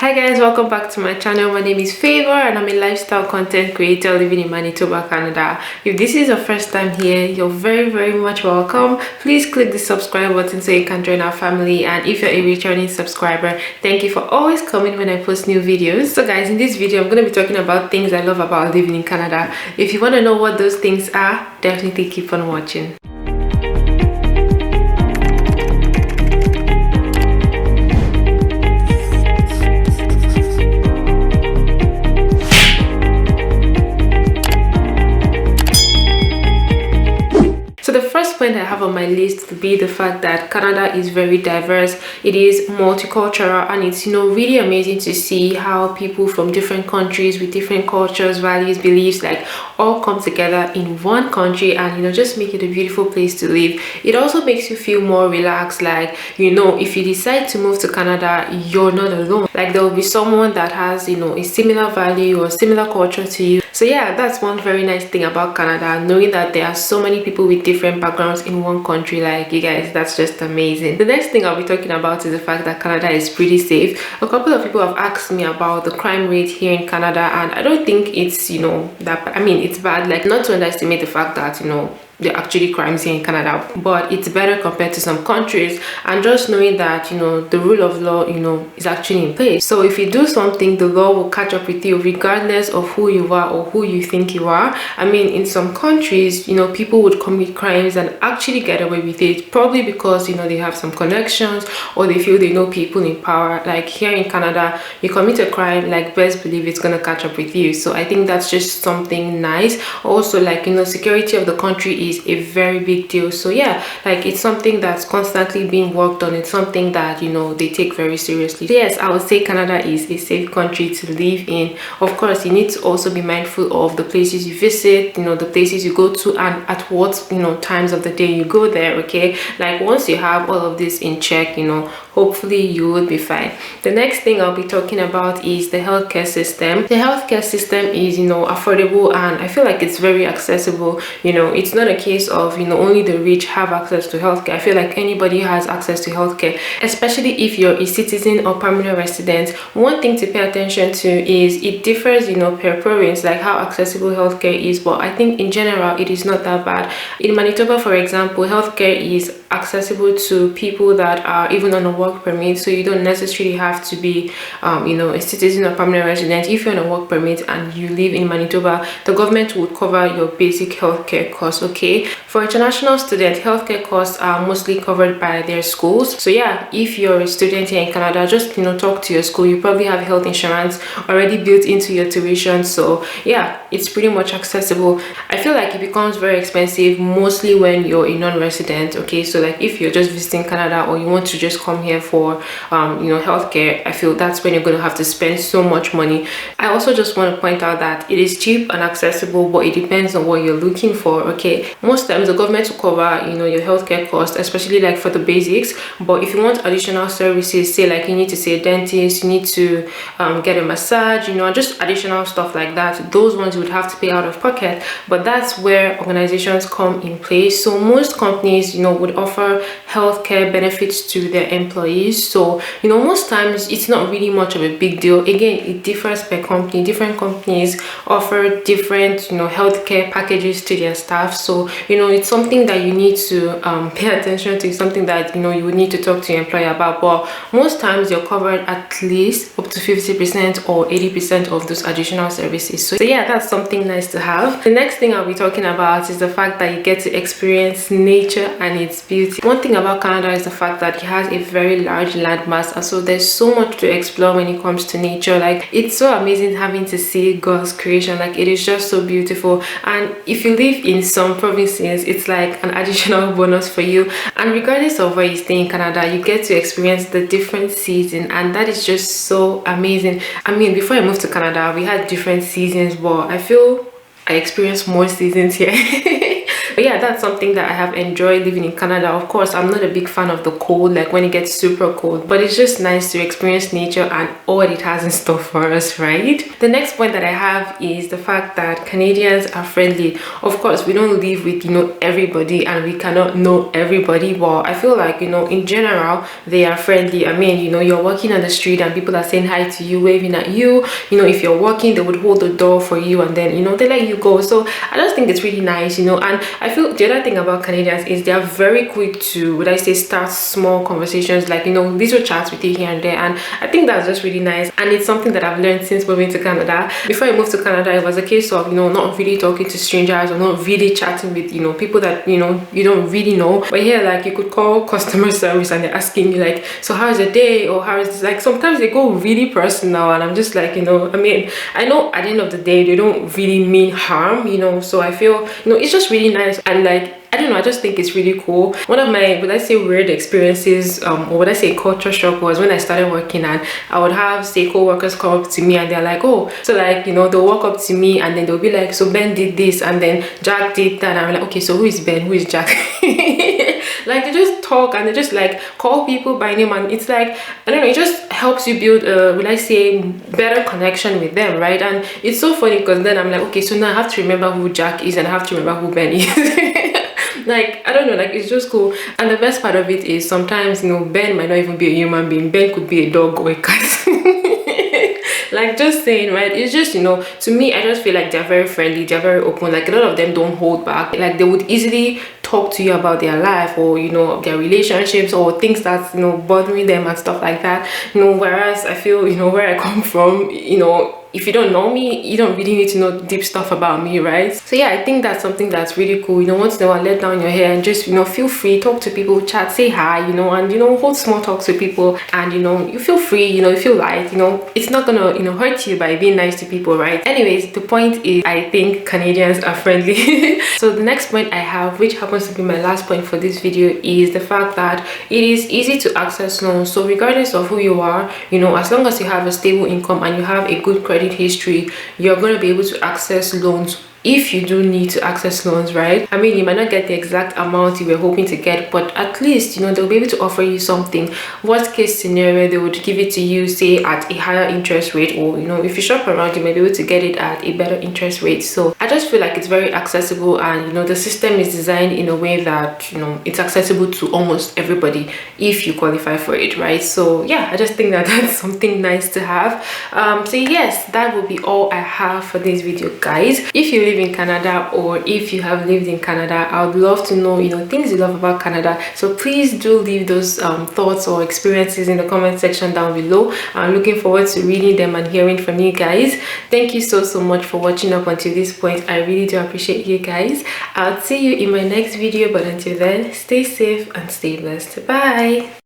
Hi guys, welcome back to my channel. My name is Favor and I'm a lifestyle content creator living in Manitoba, Canada. If this is your first time here, you're very much welcome. Please click the subscribe button so you can join our family, and if you're a returning subscriber, thank you for always coming when I post new videos. So guys, in this video I'm going to be talking about things I love about living in Canada. If you want to know what those things are, definitely keep on watching. So the first point I have on my list would be the fact that Canada is very diverse. It is multicultural, and it's really amazing to see how people from different countries with different cultures, values, beliefs all come together in one country and just make it a beautiful place to live. It also makes you feel more relaxed, if you decide to move to Canada, you're not alone. There will be someone that has a similar value or similar culture to you. So yeah, that's one very nice thing about Canada, knowing that there are so many people with different backgrounds in one country. You guys, that's just amazing. The next thing I'll be talking about is the fact that Canada is pretty safe. A couple of people have asked me about the crime rate here in Canada, and I don't think it's it's bad. Not to underestimate the fact that there are actually crimes here in Canada, but it's better compared to some countries. And just knowing that the rule of law is actually in place, so if you do something, the law will catch up with you regardless of who you are or who you think you are. In some countries people would commit crimes and actually get away with it, probably because they have some connections or they feel they know people in power. Here in Canada, you commit a crime, best believe it's gonna catch up with you. So I think that's just something nice. Also, security of the country is a very big deal. So yeah, it's something that's constantly being worked on. It's something that they take very seriously. So yes, I would say Canada is a safe country to live in. Of course, you need to also be mindful of the places you visit, the places you go to, and at what times of the day you go there. Okay, once you have all of this in check, hopefully you will be fine. The next thing I'll be talking about is the healthcare system. The healthcare system is affordable, and I feel like it's very accessible. It's not a case of only the rich have access to healthcare. I feel like anybody has access to healthcare, especially if you're a citizen or permanent resident. One thing to pay attention to is it differs per province, how accessible healthcare is, but I think in general it is not that bad. In Manitoba, for example, healthcare is accessible to people that are even on a work permit, so you don't necessarily have to be a citizen or permanent resident. If you're on a work permit and you live in Manitoba, the government would cover your basic healthcare costs. Okay, for international students, healthcare costs are mostly covered by their schools. So yeah, if you're a student here in Canada, just talk to your school. You probably have health insurance already built into your tuition. So yeah, it's pretty much accessible. I feel like it becomes very expensive mostly when you're a non-resident. Okay, so if you're just visiting Canada or you want to just come here for healthcare, I feel that's when you're going to have to spend so much money. I also just want to point out that it is cheap and accessible, but it depends on what you're looking for. Okay, most times the government will cover your healthcare costs, especially for the basics. But if you want additional services, say you need to see a dentist, you need to get a massage, just additional stuff like that, those ones you would have to pay out of pocket. But that's where organizations come in place. So most companies would offer healthcare benefits to their employees. So most times it's not really much of a big deal. Again, it differs per company. Different companies offer different healthcare packages to their staff. So it's something that you need to pay attention to. It's something that you would need to talk to your employer about. But most times you're covered at least up to 50% or 80% of those additional services. So yeah, that's something nice to have. The next thing I'll be talking about is the fact that you get to experience nature and its beauty. One thing about Canada is the fact that it has a very large landmass, and so there's so much to explore when it comes to nature. It's so amazing having to see God's creation. It is just so beautiful. And if you live in some provinces, it's an additional bonus for you. And regardless of where you stay in Canada, you get to experience the different seasons, and that is just so amazing. Before I moved to Canada, we had different seasons, but I feel I experienced more seasons here. But yeah, that's something that I have enjoyed living in Canada. Of course, I'm not a big fan of the cold, like when it gets super cold, but it's just nice to experience nature and all it has in store for us, right? The next point that I have is the fact that Canadians are friendly. Of course, we don't live with, you know, everybody, and we cannot know everybody, but I feel like, you know, in general, they are friendly. I mean, you know, you're walking on the street and people are saying hi to you, waving at you. You know, if you're walking, they would hold the door for you, and then, you know, they let you go. So I just think it's really nice, you know. And I feel the other thing about Canadians is they are very quick to, would I say, start small conversations, like, you know, little chats with you here and there. And I think that's just really nice, and it's something that I've learned since moving to Canada. Before I moved to Canada, it was a case of, you know, not really talking to strangers or not really chatting with, you know, people that, you know, you don't really know. But here, like, you could call customer service and they're asking you, like, so how's your day, or how is this? Like, sometimes they go really personal, and I'm just like, you know, I mean, I know at the end of the day they don't really mean harm, you know. So I feel, you know, it's just really nice. And like, I don't know, I just think it's really cool. One of my, would I say, weird experiences, or would I say culture shock, was when I started working, and I would have, say, co-workers come up to me and they're like, oh, so like, you know, they'll walk up to me and then they'll be like, so Ben did this and then Jack did that, and I'm like, okay, so who is Ben, who is Jack? Like, they just talk and they just like call people by name, and it's like, I don't know, it just helps you build a, would I say, better connection with them, right? And it's so funny because then I'm like, okay, so now I have to remember who Jack is and I have to remember who Ben is. Like, I don't know, like, it's just cool. And the best part of it is sometimes, you know, Ben might not even be a human being. Ben could be a dog or a cat. Like, just saying, right? It's just, you know, to me, I just feel like they're very friendly, they're very open. Like, a lot of them don't hold back. Like, they would easily talk to you about their life, or, you know, their relationships, or things that's, you know, bothering them and stuff like that, you know. Whereas I feel, you know, where I come from, you know, if you don't know me, you don't really need to know deep stuff about me, right? So yeah, I think that's something that's really cool. You know, once in a while, let down your hair and just, you know, feel free, talk to people, chat, say hi, you know, and, you know, hold small talks with people, and, you know, you feel free, you know, you feel light, you know, it's not gonna, you know, hurt you by being nice to people, right? Anyways, the point is, I think Canadians are friendly. So the next point I have, which happens to be my last point for this video, is the fact that it is easy to access loans. So regardless of who you are, you know, as long as you have a stable income and you have a good credit history, you're going to be able to access loans if you do need to access loans, right? I mean, you might not get the exact amount you were hoping to get, but at least, you know, they'll be able to offer you something. Worst case scenario, they would give it to you, say, at a higher interest rate, or, you know, if you shop around, you may be able to get it at a better interest rate. So I just feel like it's very accessible, and, you know, the system is designed in a way that, you know, it's accessible to almost everybody if you qualify for it, right? So yeah, I just think that that's something nice to have. So yes, that will be all I have for this video, guys. If you live in Canada, or if you have lived in Canada, I would love to know, you know, things you love about Canada. So please do leave those thoughts or experiences in the comment section down below. I'm looking forward to reading them and hearing from you guys. Thank you so much for watching up until this point. I really do appreciate you guys. I'll see you in my next video, but until then, stay safe and stay blessed. Bye.